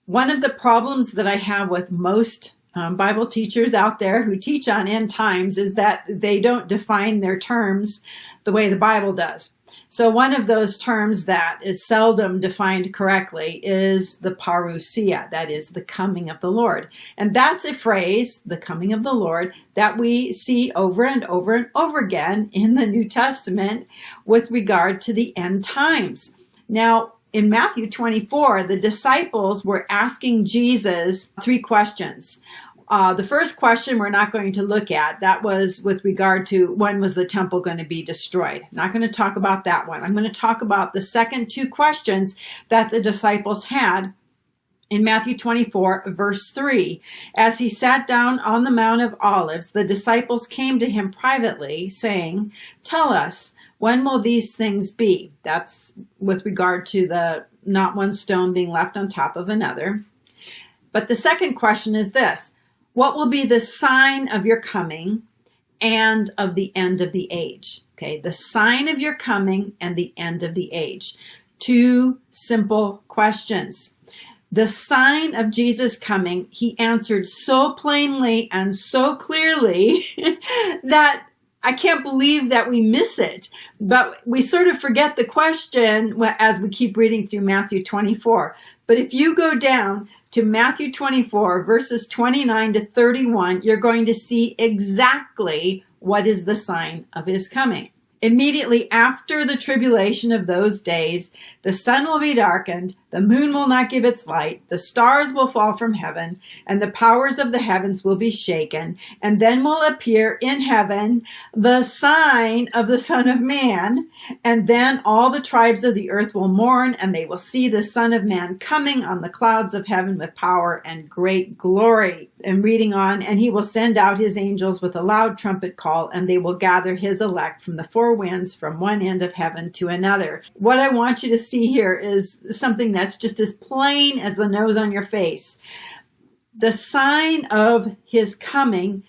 One of the problems that I have with most Bible teachers out there who teach on end times is that they don't define their terms the way the Bible does. So one of those terms that is seldom defined correctly is the parousia, that is the coming of the Lord. And that's a phrase, the coming of the Lord, that we see over and over and over again in the New Testament with regard to the end times. Now, in Matthew 24, the disciples were asking Jesus 3 questions. The first question we're not going to look at. That was with regard to when was the temple going to be destroyed. I'm not going to talk about that one. I'm going to talk about the second 2 questions that the disciples had in Matthew 24, verse 3. As he sat down on the Mount of Olives, the disciples came to him privately, saying, "Tell us, when will these things be?" That's with regard to the not one stone being left on top of another. But the second question is this: what will be the sign of your coming and of the end of the age? Okay, the sign of your coming and the end of the age. 2 simple questions. The sign of Jesus coming, he answered so plainly and so clearly that I can't believe that we miss it. But we sort of forget the question as we keep reading through Matthew 24. But if you go down to Matthew 24, verses 29 to 31, you're going to see exactly what is the sign of his coming. Immediately after the tribulation of those days, the sun will be darkened, the moon will not give its light, the stars will fall from heaven, and the powers of the heavens will be shaken. And then will appear in heaven the sign of the Son of Man. And then all the tribes of the earth will mourn, and they will see the Son of Man coming on the clouds of heaven with power and great glory. And reading on, and he will send out his angels with a loud trumpet call, and they will gather his elect from the 4 winds, from one end of heaven to another. What I want you to see here is something that's just as plain as the nose on your face. The sign of his coming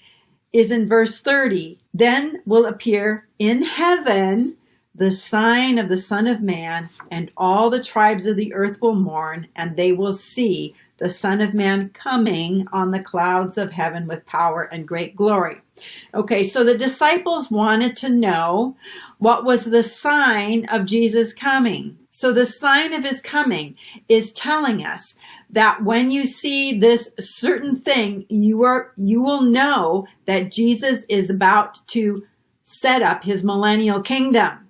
is in verse 30. Then will appear in heaven the sign of the Son of Man, and all the tribes of the earth will mourn, and they will see the Son of Man coming on the clouds of heaven with power and great glory. Okay, so the disciples wanted to know what was the sign of Jesus coming. So the sign of his coming is telling us that when you see this certain thing, you will know that Jesus is about to set up his millennial kingdom.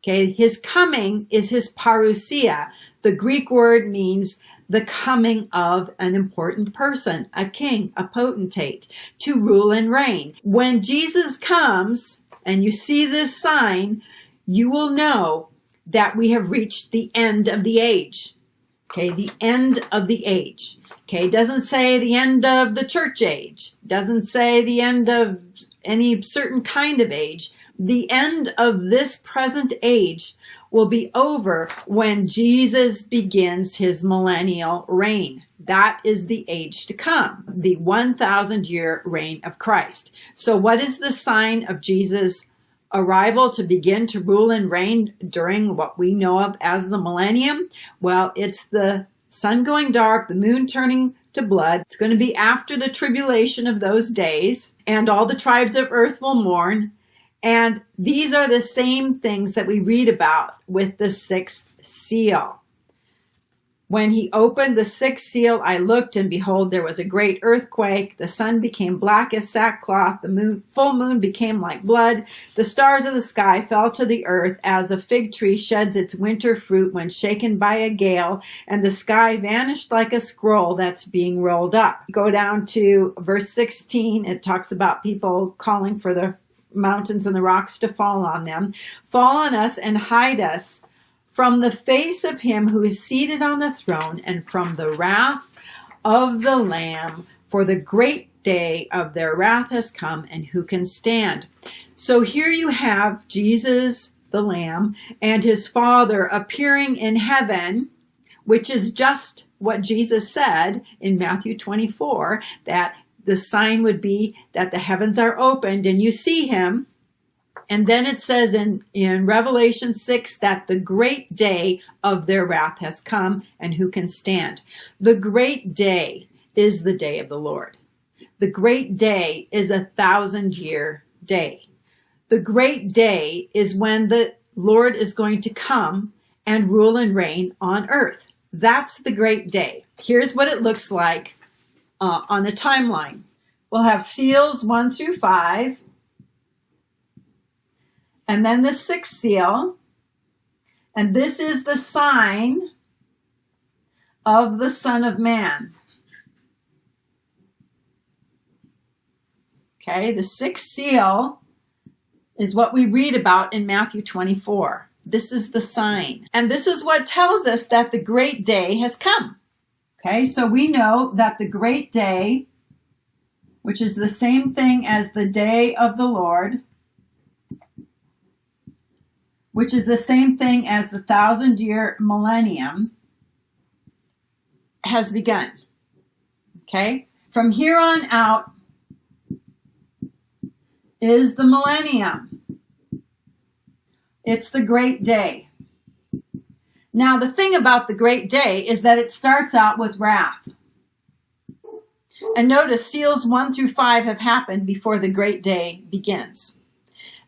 Okay, his coming is his parousia. The Greek word means the coming of an important person, a king, a potentate, to rule and reign. When Jesus comes and you see this sign, you will know that we have reached the end of the age. Okay, the end of the age. Okay, it doesn't say the end of the church age. It doesn't say the end of any certain kind of age. The end of this present age will be over when Jesus begins his millennial reign. That is the age to come, the 1,000-year reign of Christ. So what is the sign of Jesus' arrival to begin to rule and reign during what we know of as the millennium? Well, it's the sun going dark, the moon turning to blood. It's going to be after the tribulation of those days, and all the tribes of earth will mourn. And these are the same things that we read about with the 6th seal. When he opened the 6th seal, I looked, and behold, there was a great earthquake. The sun became black as sackcloth. The full moon became like blood. The stars of the sky fell to the earth as a fig tree sheds its winter fruit when shaken by a gale. And the sky vanished like a scroll that's being rolled up. Go down to verse 16. It talks about people calling for the mountains and the rocks to fall on them. Fall on us and hide us from the face of him who is seated on the throne and from the wrath of the Lamb, for the great day of their wrath has come, and who can stand? So here you have Jesus, the Lamb, and his Father appearing in heaven, which is just what Jesus said in Matthew 24, that the sign would be that the heavens are opened and you see him. And then it says in Revelation 6 that the great day of their wrath has come, and who can stand? The great day is the day of the Lord. The great day is 1,000-year day. The great day is when the Lord is going to come and rule and reign on earth. That's the great day. Here's what it looks like on a timeline. We'll have seals 1 through 5. And then the 6th seal. And this is the sign of the Son of Man. Okay, the 6th seal is what we read about in Matthew 24. This is the sign. And this is what tells us that the great day has come. Okay, so we know that the great day, which is the same thing as the day of the Lord, which is the same thing as the 1,000-year millennium, has begun. Okay, from here on out is the millennium. It's the great day. Now, the thing about the great day is that it starts out with wrath. And notice seals 1 through 5 have happened before the great day begins.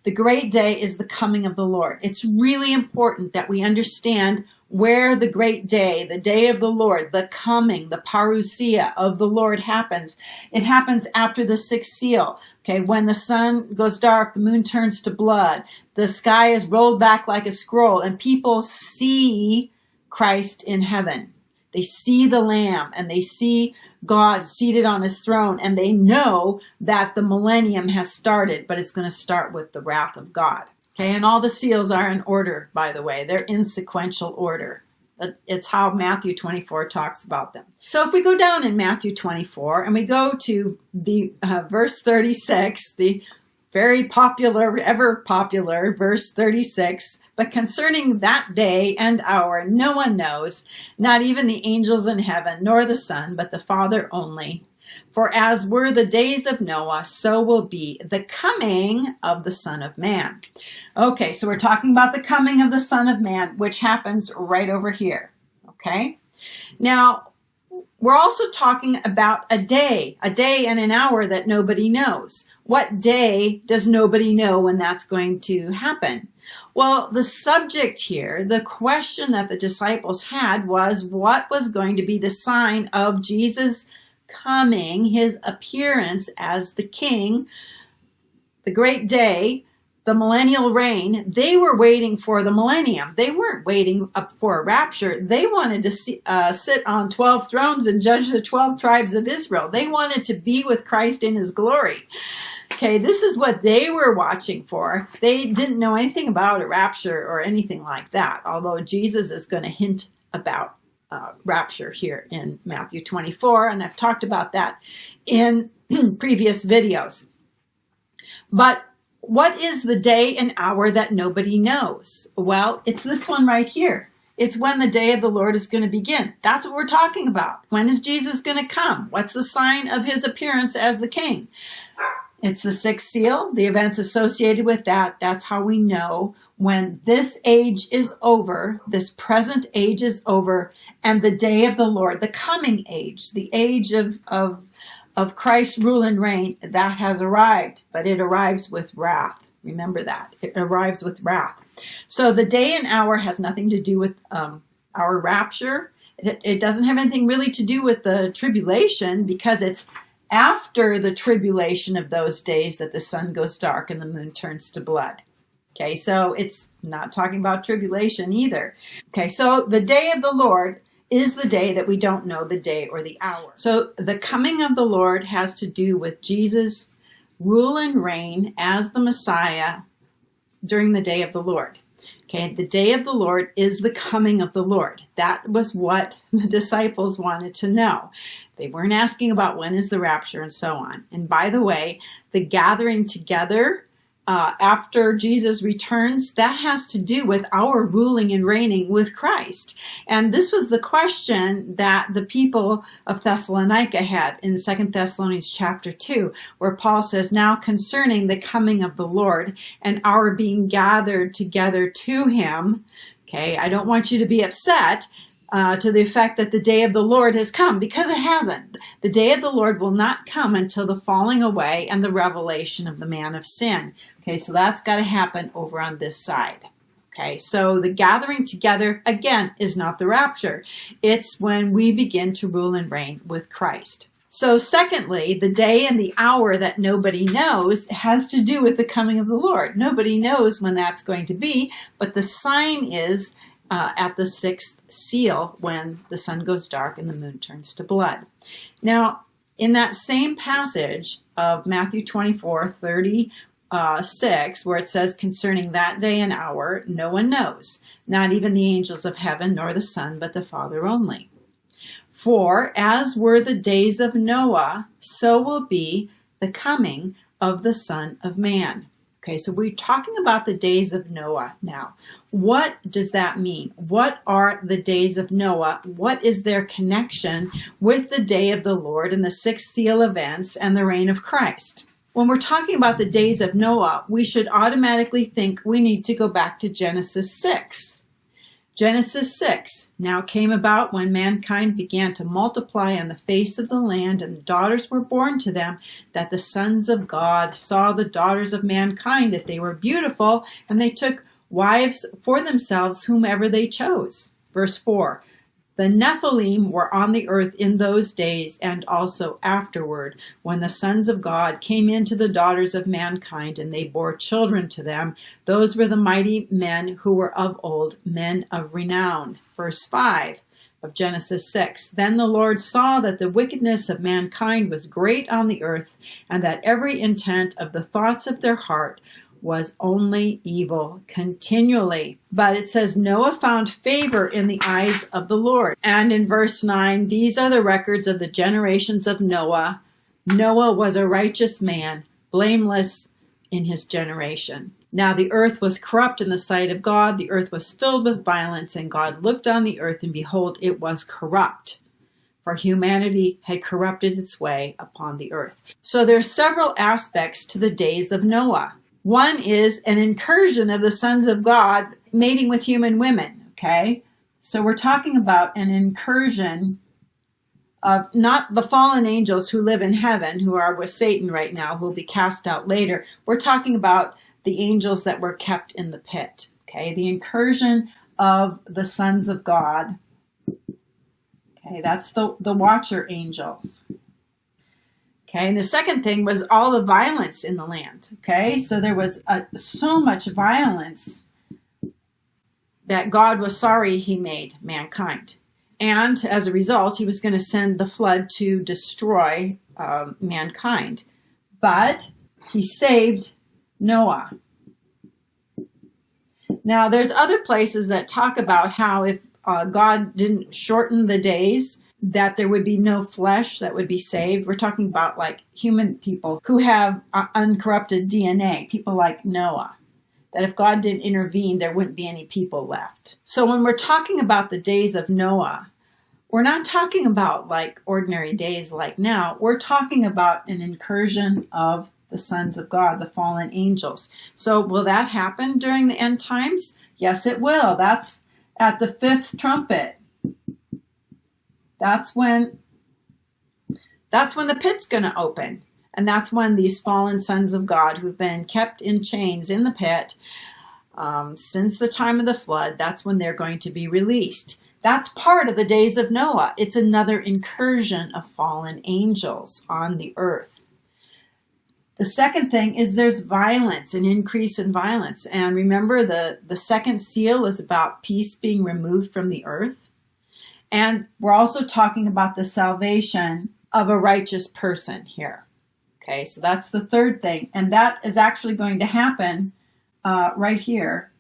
The great day is the coming of the Lord. It's really important that we understand where the great day, the day of the Lord, the coming, the parousia of the Lord happens. It happens after the 6th seal. Okay, when the sun goes dark, the moon turns to blood, the sky is rolled back like a scroll, and people see Christ in heaven. They see the Lamb, and they see God seated on his throne, and they know that the millennium has started, but it's going to start with the wrath of God. Okay, and all the seals are in order, by the way. They're in sequential order. It's how Matthew 24 talks about them. So if we go down in Matthew 24 and we go to the verse 36, the very popular, ever popular verse 36, but concerning that day and hour, no one knows, not even the angels in heaven, nor the Son, but the Father only. For as were the days of Noah, so will be the coming of the Son of Man. Okay, so we're talking about the coming of the Son of Man, which happens right over here. Okay? Now, we're also talking about a day and an hour that nobody knows. What day does nobody know when that's going to happen? Well, the subject here, the question that the disciples had was what was going to be the sign of Jesus coming, his appearance as the king, the great day, the millennial reign. They were waiting for the millennium. They weren't waiting up for a rapture. They wanted to sit on 12 thrones and judge the 12 tribes of Israel. They wanted to be with Christ in his glory. Okay, this is what they were watching for. They didn't know anything about a rapture or anything like that, although Jesus is going to hint about rapture here in Matthew 24, and I've talked about that in previous videos. But what is the day and hour that nobody knows? Well, it's this one right here. It's when the day of the Lord is going to begin. That's what we're talking about. When is Jesus going to come? What's the sign of his appearance as the king? It's the 6th seal, the events associated with that. That's how we know when this age is over, this present age is over, and the day of the Lord, the coming age, the age of Christ's rule and reign, that has arrived. But it arrives with wrath. Remember that. It arrives with wrath. So the day and hour has nothing to do with our rapture. It doesn't have anything really to do with the tribulation, because it's after the tribulation of those days that the sun goes dark and the moon turns to blood. Okay, so it's not talking about tribulation either. Okay, so the day of the Lord is the day that we don't know the day or the hour. So the coming of the Lord has to do with Jesus' rule and reign as the Messiah during the day of the Lord. Okay, the day of the Lord is the coming of the Lord. That was what the disciples wanted to know. They weren't asking about when is the rapture and so on. And by the way, the gathering together after Jesus returns, that has to do with our ruling and reigning with Christ. And this was the question that the people of Thessalonica had in 2 Thessalonians chapter 2, where Paul says, now concerning the coming of the Lord and our being gathered together to him. Okay, I don't want you to be upset to the effect that the day of the Lord has come, because it hasn't. The day of the Lord will not come until the falling away and the revelation of the man of sin. Okay, so that's got to happen over on this side. Okay, so the gathering together, again, is not the rapture. It's when we begin to rule and reign with Christ. So secondly, the day and the hour that nobody knows has to do with the coming of the Lord. Nobody knows when that's going to be, but the sign is at the sixth seal, when the sun goes dark and the moon turns to blood. Now, in that same passage of Matthew 24:36, where it says concerning that day and hour, no one knows, not even the angels of heaven, nor the Son, but the Father only. For as were the days of Noah, so will be the coming of the Son of Man. Okay, so we're talking about the days of Noah now. What does that mean? What are the days of Noah? What is their connection with the day of the Lord and the sixth seal events and the reign of Christ? When we're talking about the days of Noah, we should automatically think we need to go back to Genesis 6. Genesis 6 now came about when mankind began to multiply on the face of the land, and daughters were born to them, that the sons of God saw the daughters of mankind, that they were beautiful, and they took wives for themselves whomever they chose. Verse 4, the Nephilim were on the earth in those days and also afterward, when the sons of God came into the daughters of mankind, and they bore children to them. Those were the mighty men who were of old, men of renown. Verse 5 of Genesis 6, then the Lord saw that the wickedness of mankind was great on the earth, and that every intent of the thoughts of their heart was only evil continually. But it says Noah found favor in the eyes of the Lord. And in verse 9, these are the records of the generations of Noah. Noah was a righteous man, blameless in his generation. Now the earth was corrupt in the sight of God. The earth was filled with violence, and God looked on the earth, and behold, it was corrupt. For humanity had corrupted its way upon the earth. So there are several aspects to the days of Noah. One is an incursion of the sons of God mating with human women, okay? So we're talking about an incursion of not the fallen angels who live in heaven, who are with Satan right now, who will be cast out later. We're talking about the angels that were kept in the pit, okay? The incursion of the sons of God. Okay, that's the watcher angels. Okay, and the second thing was all the violence in the land. Okay, so there was so much violence that God was sorry he made mankind. And as a result, he was going to send the flood to destroy mankind. But he saved Noah. Now, there's other places that talk about how if God didn't shorten the days, that there would be no flesh that would be saved. We're talking about like human people who have uncorrupted DNA, people like Noah, that if God didn't intervene, there wouldn't be any people left. So when we're talking about the days of Noah, we're not talking about like ordinary days like now. We're talking about an incursion of the sons of God, the fallen angels. So will that happen during the end times? Yes, it will. That's at the fifth trumpet. That's when the pit's going to open. And that's when these fallen sons of God who've been kept in chains in the pit since the time of the flood, that's when they're going to be released. That's part of the days of Noah. It's another incursion of fallen angels on the earth. The second thing is there's violence, an increase in violence. And remember, the second seal is about peace being removed from the earth. And we're also talking about the salvation of a righteous person here. Okay, so that's the third thing. And that is actually going to happen right here.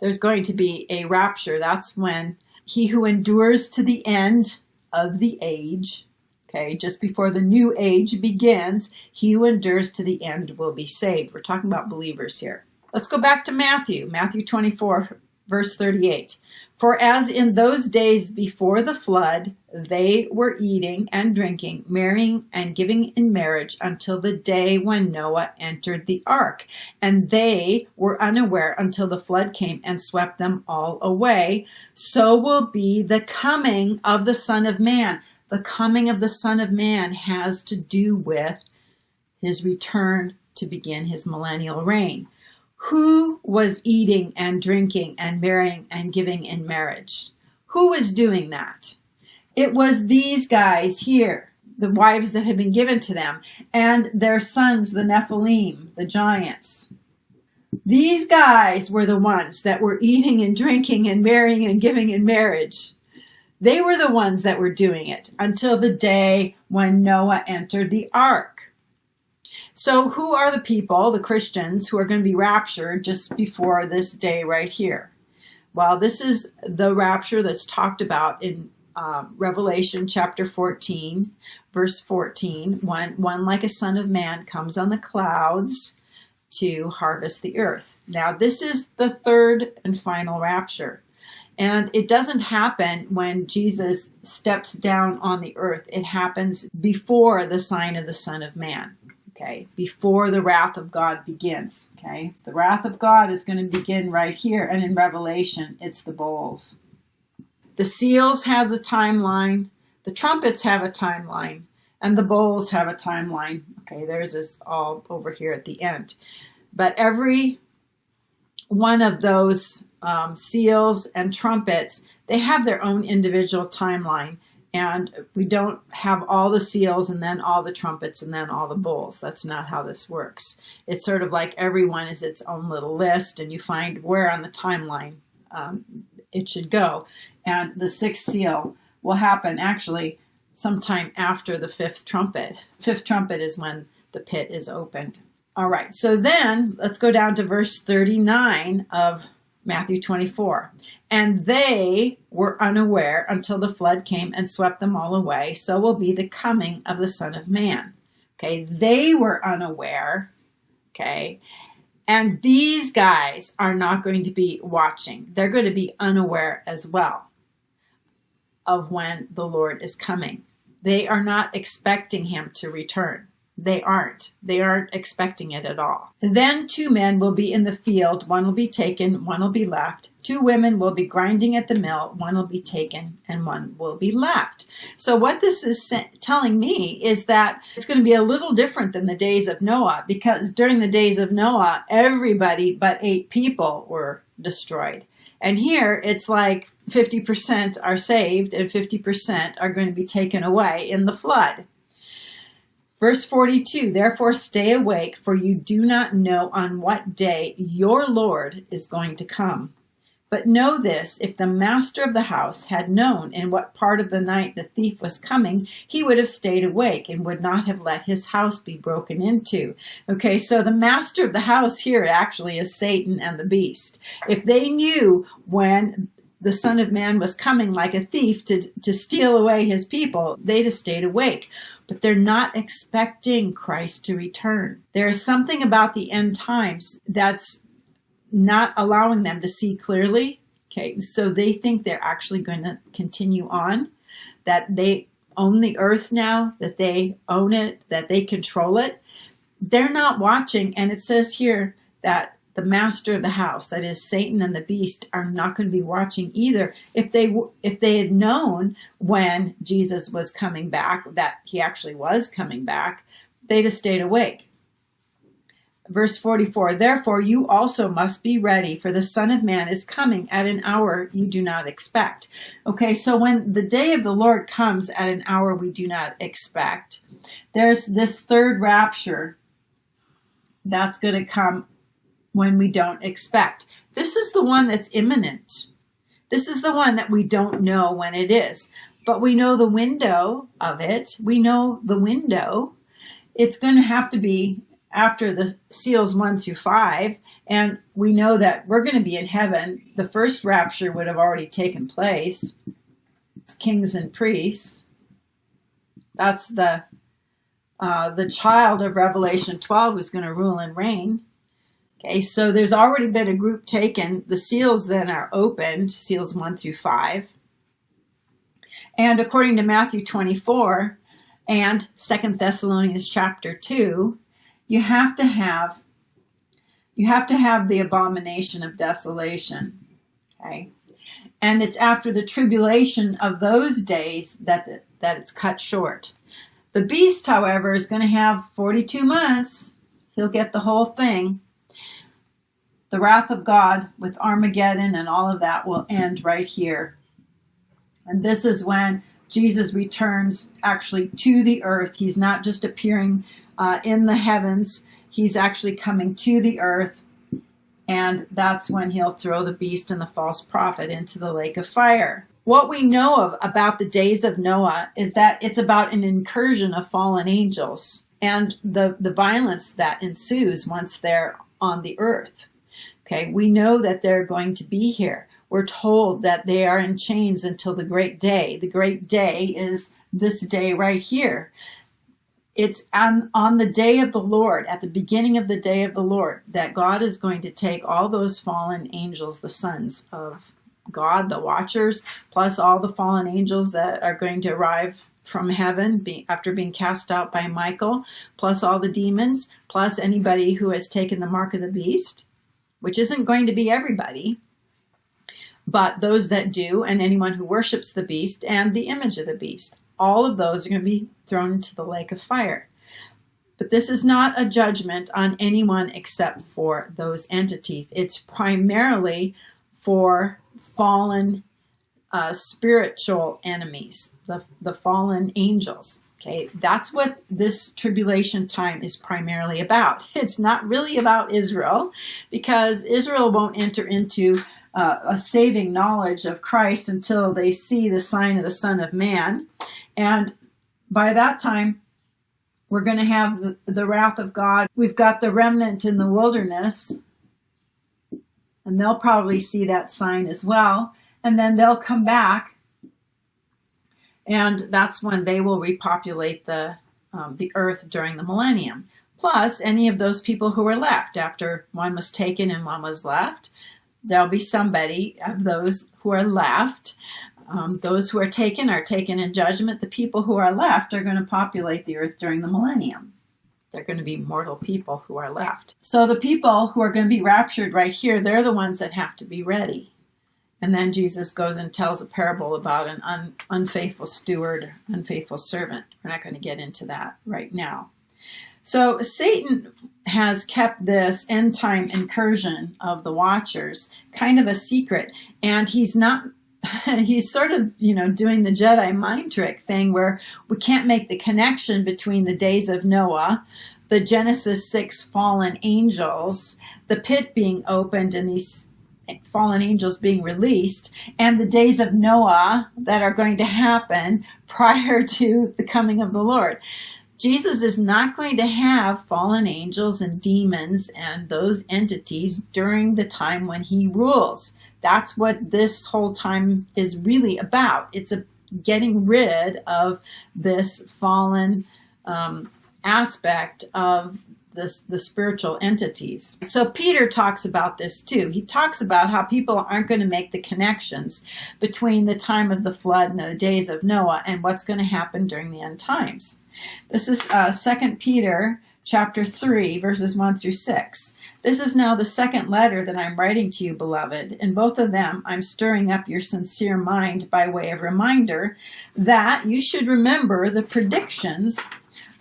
There's going to be a rapture. That's when he who endures to the end of the age, Okay, just before the new age begins, he who endures to the end will be saved. We're talking about believers here. Let's go back to Matthew 24, verse 38. For as in those days before the flood, they were eating and drinking, marrying and giving in marriage until the day when Noah entered the ark. And they were unaware until the flood came and swept them all away. So will be the coming of the Son of Man. The coming of the Son of Man has to do with his return to begin his millennial reign. Who was eating and drinking and marrying and giving in marriage? Who was doing that? It was these guys here, the wives that had been given to them, and their sons, the Nephilim, the giants. These guys were the ones that were eating and drinking and marrying and giving in marriage. They were the ones that were doing it until the day when Noah entered the ark. So who are the people, the Christians, who are going to be raptured just before this day right here? Well, this is the rapture that's talked about in Revelation chapter 14, verse 14. One like a son of man comes on the clouds to harvest the earth. Now, this is the third and final rapture. And it doesn't happen when Jesus steps down on the earth. It happens before the sign of the Son of Man, okay? Before the wrath of God begins, okay? The wrath of God is going to begin right here. And in Revelation, it's the bowls. The seals has a timeline. The trumpets have a timeline. And the bowls have a timeline. Okay, theirs is all over here at the end. But every one of those seals and trumpets, they have their own individual timeline, and we don't have all the seals and then all the trumpets and then all the bowls. That's not how this works. It's sort of like everyone is its own little list, and you find where on the timeline it should go. And the sixth seal will happen actually sometime after the fifth trumpet. Fifth trumpet is when the pit is opened. All right, so then let's go down to verse 39 of Matthew 24. And they were unaware until the flood came and swept them all away. So will be the coming of the Son of Man. Okay, they were unaware. Okay, and these guys are not going to be watching. They're going to be unaware as well of when the Lord is coming. They are not expecting him to return. They aren't expecting it at all. And then two men will be in the field. One will be taken, one will be left. Two women will be grinding at the mill. One will be taken and one will be left. So what this is telling me is that it's going to be a little different than the days of Noah, because during the days of Noah, everybody but 8 people were destroyed. And here it's like 50% are saved and 50% are going to be taken away in the flood. Verse 42, therefore stay awake, for you do not know on what day your Lord is going to come. But know this, if the master of the house had known in what part of the night the thief was coming, he would have stayed awake and would not have let his house be broken into. Okay, so the master of the house here actually is Satan and the beast. If they knew when the Son of Man was coming like a thief to steal away his people, they'd have stayed awake. But they're not expecting Christ to return. There is something about the end times that's not allowing them to see clearly. Okay, so they think they're actually going to continue on, that they own the earth now, that they own it, that they control it. They're not watching, and it says here that the master of the house, that is Satan and the beast, are not going to be watching either. If they had known when Jesus was coming back, that he actually was coming back, they'd have stayed awake. Verse 44, therefore you also must be ready, for the Son of Man is coming at an hour you do not expect. Okay, so when the day of the Lord comes at an hour we do not expect, there's this third rapture that's going to come when we don't expect. This is the one that's imminent. This is the one that we don't know when it is. But we know the window of it. We know the window. It's going to have to be after the seals 1 through 5. And we know that we're going to be in heaven. The first rapture would have already taken place. It's kings and priests. That's the child of Revelation 12 who's going to rule and reign. Okay, so there's already been a group taken. The seals then are opened, seals 1 through 5. And according to Matthew 24 and 2 Thessalonians chapter 2, you have to have the abomination of desolation. Okay? And it's after the tribulation of those days that it's cut short. The beast, however, is going to have 42 months. He'll get the whole thing. The wrath of God with Armageddon and all of that will end right here. And this is when Jesus returns actually to the earth. He's not just appearing in the heavens. He's actually coming to the earth. And that's when he'll throw the beast and the false prophet into the lake of fire. What we know about the days of Noah is that it's about an incursion of fallen angels and the violence that ensues once they're on the earth. Okay, we know that they're going to be here. We're told that they are in chains until the great day. The great day is this day right here. It's on the day of the Lord, at the beginning of the day of the Lord, that God is going to take all those fallen angels, the sons of God, the watchers, plus all the fallen angels that are going to arrive from heaven after being cast out by Michael, plus all the demons, plus anybody who has taken the mark of the beast, which isn't going to be everybody, but those that do, and anyone who worships the beast and the image of the beast. All of those are going to be thrown into the lake of fire. But this is not a judgment on anyone except for those entities. It's primarily for fallen spiritual enemies, the fallen angels. Okay, that's what this tribulation time is primarily about. It's not really about Israel, because Israel won't enter into a saving knowledge of Christ until they see the sign of the Son of Man. And by that time, we're going to have the wrath of God. We've got the remnant in the wilderness, and they'll probably see that sign as well. And then they'll come back, and that's when they will repopulate the earth during the millennium. Plus, any of those people who are left after one was taken and one was left, there'll be somebody of those who are left. Those who are taken in judgment. The people who are left are going to populate the earth during the millennium. They're going to be mortal people who are left. So the people who are going to be raptured right here, they're the ones that have to be ready. And then Jesus goes and tells a parable about an unfaithful steward, unfaithful servant. We're not going to get into that right now. So Satan has kept this end time incursion of the watchers kind of a secret. And he's sort of, doing the Jedi mind trick thing where we can't make the connection between the days of Noah, the Genesis 6 fallen angels, the pit being opened and these fallen angels being released, and the days of Noah that are going to happen prior to the coming of the Lord. Jesus is not going to have fallen angels and demons and those entities during the time when he rules. That's what this whole time is really about. It's getting rid of this fallen aspect of the spiritual entities. So Peter talks about this too. He talks about how people aren't going to make the connections between the time of the flood and the days of Noah and what's going to happen during the end times. This is 2 Peter chapter 3, verses 1 through 6. This is now the second letter that I'm writing to you, beloved. In both of them, I'm stirring up your sincere mind by way of reminder that you should remember the predictions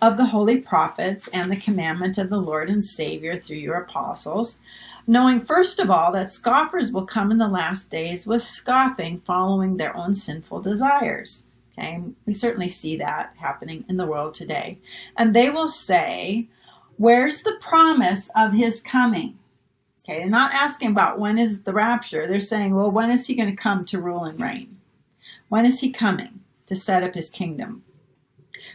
of the holy prophets and the commandment of the Lord and Savior through your apostles, knowing first of all that scoffers will come in the last days with scoffing, following their own sinful desires. Okay, we certainly see that happening in the world today. And they will say, where's the promise of his coming? Okay, they're not asking about when is the rapture. They're saying, well, when is he going to come to rule and reign? When is he coming to set up his kingdom?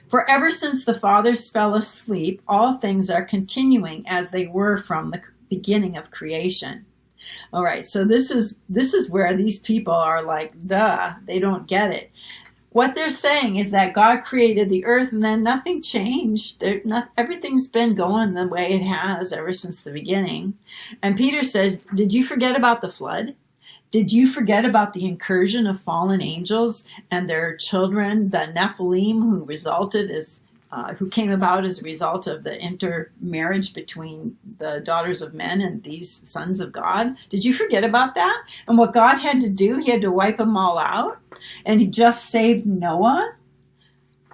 For ever since the fathers fell asleep, all things are continuing as they were from the beginning of creation. All right, so this is where these people are like, duh, they don't get it. what they're saying is that God created the earth and then nothing changed. Everything's been going the way it has ever since the beginning. And Peter says, did you forget about the flood? Did you forget about the incursion of fallen angels and their children, the Nephilim, who came about as a result of the intermarriage between the daughters of men and these sons of God? Did you forget about that? And what God had to do, he had to wipe them all out, and he just saved Noah?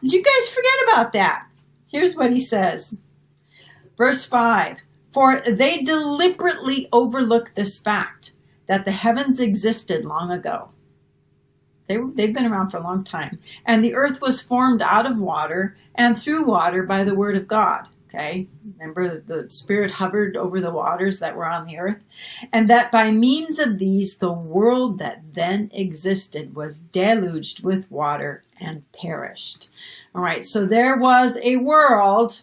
Did you guys forget about that? Here's what he says. Verse 5, for they deliberately overlook this fact that the heavens existed long ago. They've been around for a long time. And the earth was formed out of water and through water by the word of God. Okay, remember the Spirit hovered over the waters that were on the earth? And that by means of these, the world that then existed was deluged with water and perished. All right, so there was a world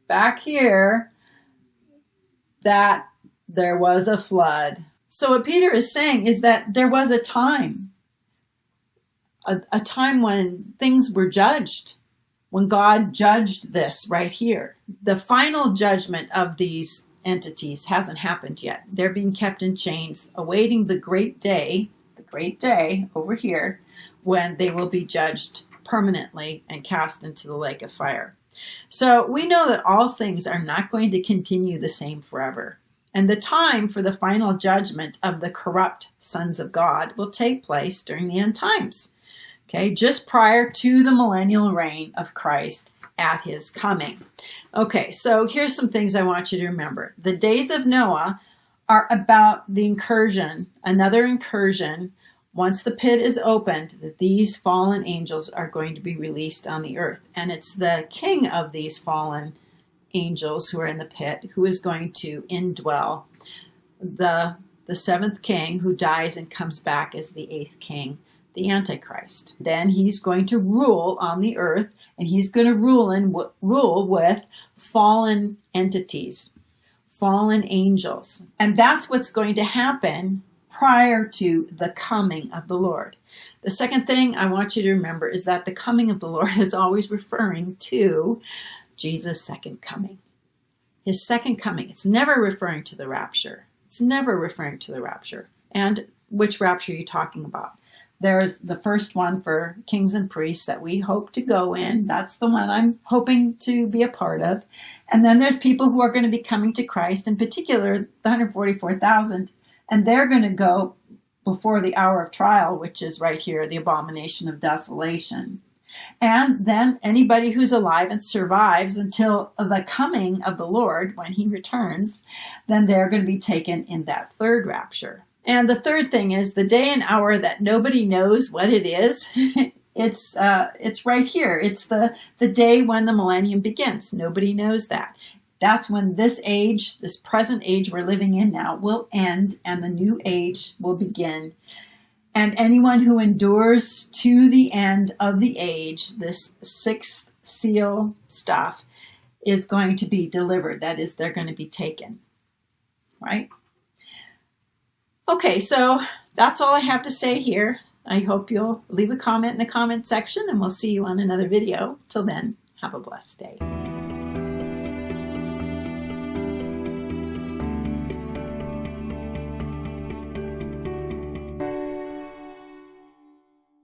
back here that there was a flood. So what Peter is saying is that there was a time when things were judged, when God judged this right here. The final judgment of these entities hasn't happened yet. They're being kept in chains, awaiting the great day over here, when they will be judged permanently and cast into the lake of fire. So we know that all things are not going to continue the same forever. And the time for the final judgment of the corrupt sons of God will take place during the end times. Okay, just prior to the millennial reign of Christ at his coming. Okay, so here's some things I want you to remember. The days of Noah are about the incursion, another incursion. Once the pit is opened, that these fallen angels are going to be released on the earth. And it's the king of these fallen angels who are in the pit who is going to indwell the seventh king, who dies and comes back as the eighth king, the Antichrist. Then he's going to rule on the earth, and he's going to rule with fallen entities, fallen angels. And that's what's going to happen prior to the coming of the Lord. The second thing I want you to remember is that the coming of the Lord is always referring to Jesus' second coming. His second coming. It's never referring to the rapture. It's never referring to the rapture. And which rapture are you talking about? There's the first one for kings and priests that we hope to go in. That's the one I'm hoping to be a part of. And then there's people who are going to be coming to Christ, in particular, the 144,000. And they're going to go before the hour of trial, which is right here, the abomination of desolation. And then anybody who's alive and survives until the coming of the Lord, when he returns, then they're going to be taken in that third rapture. And the third thing is the day and hour that nobody knows what it is. It's right here. It's the day when the millennium begins. Nobody knows that. That's when this age, this present age we're living in now, will end and the new age will begin. And anyone who endures to the end of the age, this sixth seal stuff, is going to be delivered. That is, they're going to be taken. Right? Okay, so that's all I have to say here. I hope you'll leave a comment in the comment section, and we'll see you on another video. Till then, have a blessed day.